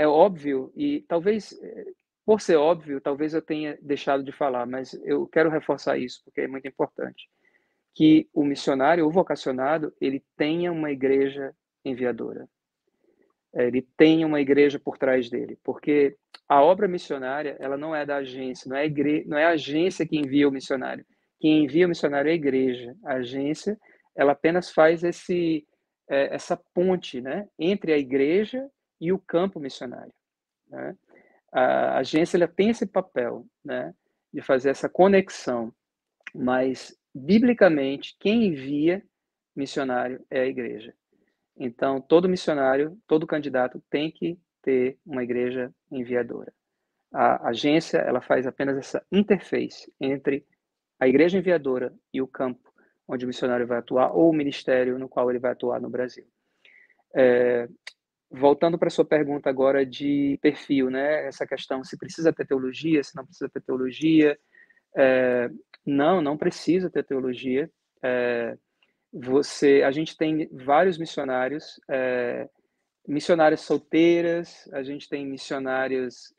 é óbvio e talvez, por ser óbvio, talvez eu tenha deixado de falar, mas eu quero reforçar isso, porque é muito importante, que o missionário, o vocacionado, ele tenha uma igreja enviadora. Ele tem uma igreja por trás dele, porque a obra missionária, ela não é da agência, não é a agência que envia o missionário. Quem envia o missionário é a igreja. A agência, ela apenas faz essa ponte, né, entre a igreja e o campo missionário, né? A agência, ela tem esse papel, né, de fazer essa conexão, mas biblicamente quem envia missionário é a igreja. Então, todo missionário, todo candidato tem que ter uma igreja enviadora. A agência, ela faz apenas essa interface entre a igreja enviadora e o campo onde o missionário vai atuar, ou o ministério no qual ele vai atuar no Brasil. Voltando para a sua pergunta agora de perfil, né? Essa questão, se precisa ter teologia, se não precisa ter teologia. Não precisa ter teologia. A gente tem vários missionários, missionárias solteiras, a gente tem missionários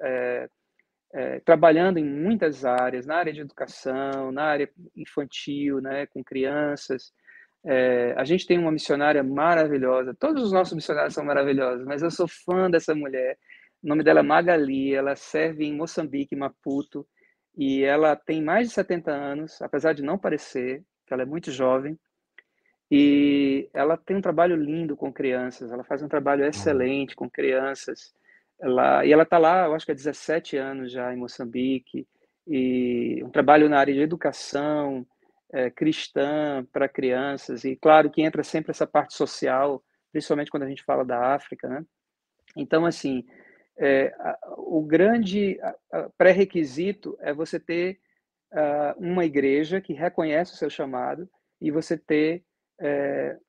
trabalhando em muitas áreas, na área de educação, na área infantil, né, com crianças. A gente tem uma missionária maravilhosa, todos os nossos missionários são maravilhosos, mas eu sou fã dessa mulher. O nome dela é Magali, ela serve em Moçambique, Maputo, e ela tem mais de 70 anos, apesar de não parecer, que ela é muito jovem, e ela tem um trabalho lindo com crianças, ela faz um trabalho excelente com crianças. Ela está lá, eu acho que há 17 anos já em Moçambique, e um trabalho na área de educação cristã para crianças, e claro que entra sempre essa parte social, principalmente quando a gente fala da África, né? Então, assim, o grande pré-requisito é você ter uma igreja que reconhece o seu chamado e você ter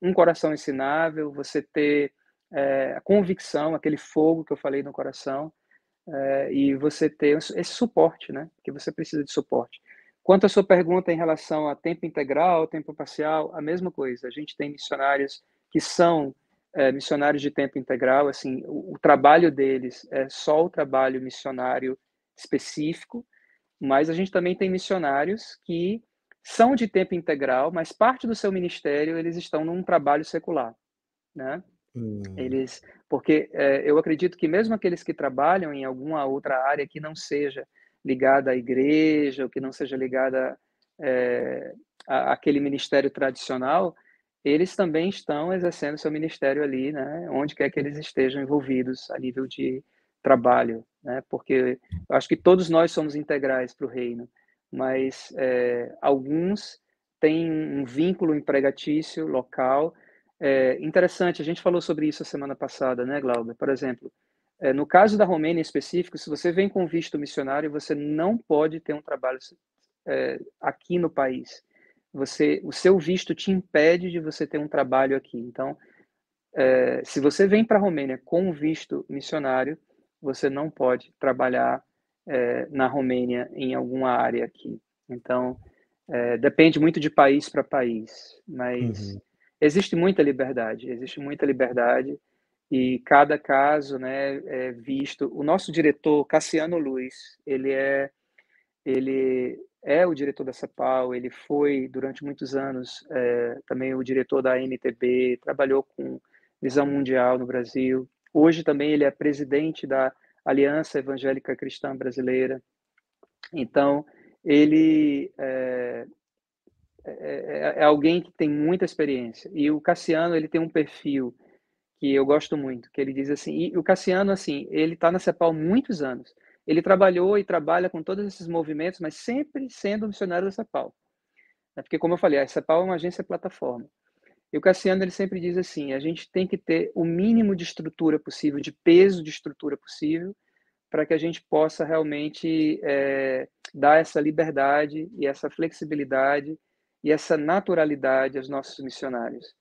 um coração ensinável, você ter a convicção, aquele fogo que eu falei no coração, e você ter esse suporte, né? Que você precisa de suporte. Quanto à sua pergunta em relação a tempo integral, tempo parcial, a mesma coisa. A gente tem missionários que são missionários de tempo integral, assim, o trabalho deles é só o trabalho missionário específico, mas a gente também tem missionários que são de tempo integral, mas parte do seu ministério eles estão num trabalho secular, né? Hum, Eles, porque eu acredito que mesmo aqueles que trabalham em alguma outra área que não seja ligada à igreja, ou que não seja ligada àquele ministério tradicional, eles também estão exercendo seu ministério ali, né, onde quer que eles estejam envolvidos a nível de trabalho, né, porque eu acho que todos nós somos integrais para o reino, mas alguns têm um vínculo empregatício local. Interessante, a gente falou sobre isso a semana passada, né, Glauber? Por exemplo, no caso da Romênia em específico, se você vem com visto missionário, você não pode ter um trabalho aqui no país. O seu visto te impede de você ter um trabalho aqui. Então, se você vem para a Romênia com visto missionário, você não pode trabalhar na Romênia em alguma área aqui. Então, depende muito de país para país, mas uhum. existe muita liberdade e cada caso, né, é visto. O nosso diretor, Cassiano Luiz, ele é o diretor da CEPAL, ele foi durante muitos anos também o diretor da NTB, trabalhou com Visão Mundial no Brasil. Hoje também ele é presidente da Aliança Evangélica Cristã Brasileira. Então, ele é alguém que tem muita experiência. E o Cassiano, ele tem um perfil que eu gosto muito, que ele diz assim, e o Cassiano, assim, ele está na CEPAL há muitos anos. Ele trabalhou e trabalha com todos esses movimentos, mas sempre sendo missionário da CEPAL. Né? Porque, como eu falei, a CEPAL é uma agência plataforma. E o Cassiano, ele sempre diz assim, a gente tem que ter o mínimo de estrutura possível, de peso de estrutura possível, para que a gente possa realmente dar essa liberdade e essa flexibilidade e essa naturalidade aos nossos missionários.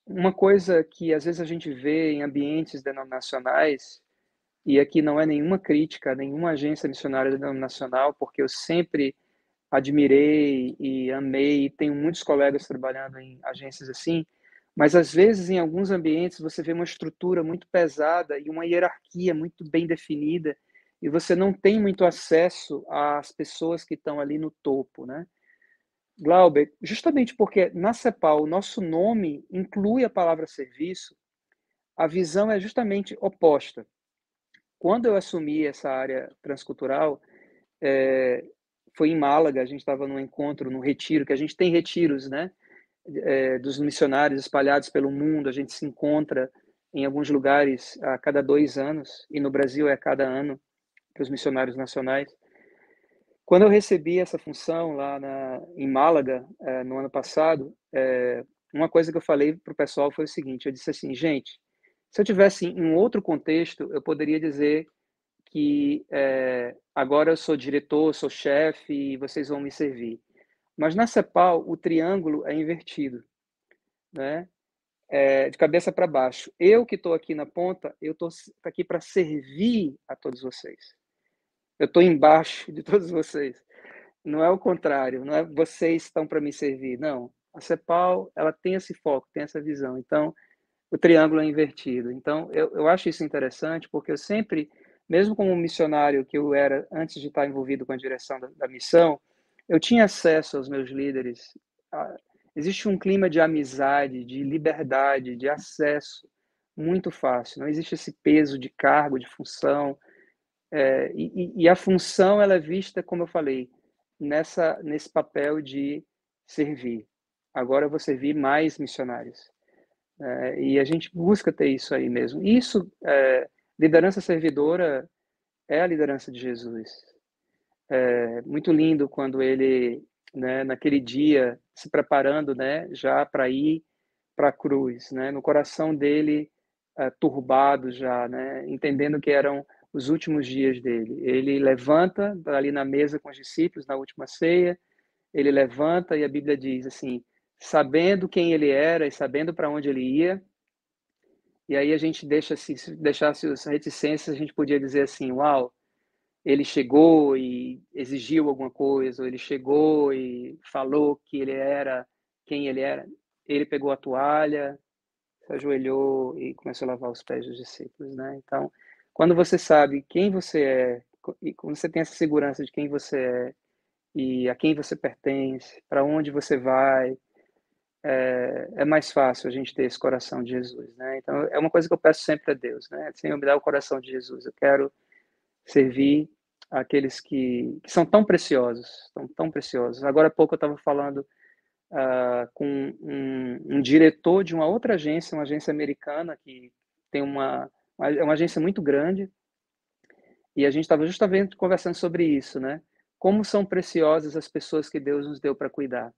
Uma coisa que às vezes a gente vê em ambientes denominacionais, e aqui não é nenhuma crítica a nenhuma agência missionária denominacional, porque eu sempre admirei e amei, e tenho muitos colegas trabalhando em agências assim, Mas, às vezes, em alguns ambientes, você vê uma estrutura muito pesada e uma hierarquia muito bem definida, e você não tem muito acesso às pessoas que estão ali no topo, né. Glauber, justamente porque na CEPAL o nosso nome inclui a palavra serviço, a visão é justamente oposta. Quando eu assumi essa área transcultural, eh, foi em Málaga, a gente estava num encontro, num retiro, que a gente tem retiros, né, dos missionários espalhados pelo mundo, a gente se encontra em alguns lugares a cada 2 anos, e no Brasil é a cada ano, para os missionários nacionais. Quando eu recebi essa função lá em Málaga, no ano passado, uma coisa que eu falei para o pessoal foi o seguinte, eu disse assim: "Gente, se eu tivesse em um outro contexto, eu poderia dizer que, agora eu sou diretor, sou chefe e vocês vão me servir". Mas na CEPAL, o triângulo é invertido, né, de cabeça para baixo. Eu que estou aqui na ponta, eu estou aqui para servir a todos vocês. Eu estou embaixo de todos vocês. Não é o contrário, não é vocês estão para me servir, não. A CEPAL, ela tem esse foco, tem essa visão. Então, o triângulo é invertido. Então, eu acho isso interessante, porque eu sempre, mesmo como missionário que eu era antes de estar envolvido com a direção da missão, eu tinha acesso aos meus líderes. Existe um clima de amizade, de liberdade, de acesso muito fácil. Não existe esse peso de cargo, de função. E a função ela é vista, como eu falei, nesse papel de servir. Agora eu vou servir mais missionários. E a gente busca ter isso aí mesmo. Isso, liderança servidora é a liderança de Jesus. É muito lindo quando ele, né, naquele dia, se preparando, né, já para ir para a cruz, né, no coração dele, turbado já, né, entendendo que eram os últimos dias dele. Ele levanta ali na mesa com os discípulos na última ceia, ele levanta e a Bíblia diz assim, sabendo quem ele era e sabendo para onde ele ia, e aí a gente deixa assim, se deixasse as reticências, a gente podia dizer assim, uau, ele chegou e exigiu alguma coisa, ou ele chegou e falou que ele era quem ele era. Ele pegou a toalha, se ajoelhou e começou a lavar os pés dos discípulos, né? Então, quando você sabe quem você é, e quando você tem essa segurança de quem você é e a quem você pertence, para onde você vai, é mais fácil a gente ter esse coração de Jesus, né? Então, é uma coisa que eu peço sempre a Deus, né? Senhor, me dá o coração de Jesus. Eu quero servir aqueles que são tão preciosos, tão, tão preciosos. Agora há pouco eu estava falando com um diretor de uma outra agência, uma agência americana que tem é uma agência muito grande, e a gente estava justamente conversando sobre isso, né? Como são preciosas as pessoas que Deus nos deu para cuidar.